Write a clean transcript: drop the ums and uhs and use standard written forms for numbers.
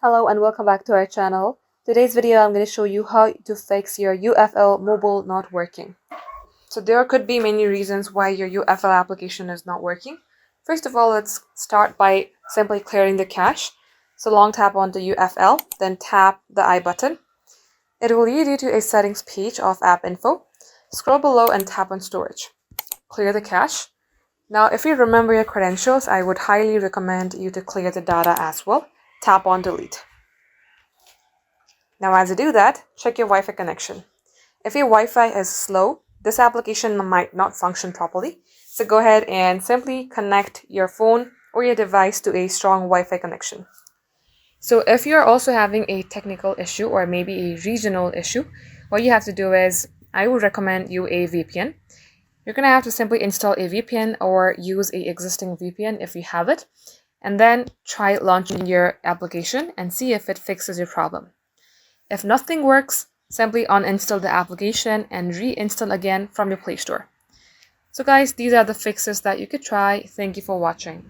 Hello and welcome back to our channel. Today's video I'm going to show you how to fix your UFL Mobile not working. So there could be many reasons why your UFL application is not working. First of all, let's start by simply clearing the cache. So long tap on the UFL, then tap the I button. It will lead you to a settings page of app info. Scroll below and tap on storage. Clear the cache. Now if you remember your credentials, I would highly recommend you to clear the data as well. Tap on delete. Now as you do that, check your Wi-Fi connection. If your Wi-Fi is slow, this application might not function properly. So go ahead and simply connect your phone or your device to a strong Wi-Fi connection. So if you're also having a technical issue or maybe a regional issue, what you have to do is, I would recommend you a VPN. You're going to have to simply install a VPN or use an existing VPN if you have it, and then try launching your application and see if it fixes your problem. If nothing works, simply uninstall the application and reinstall again from your Play Store. So guys, these are the fixes that you could try. Thank you for watching.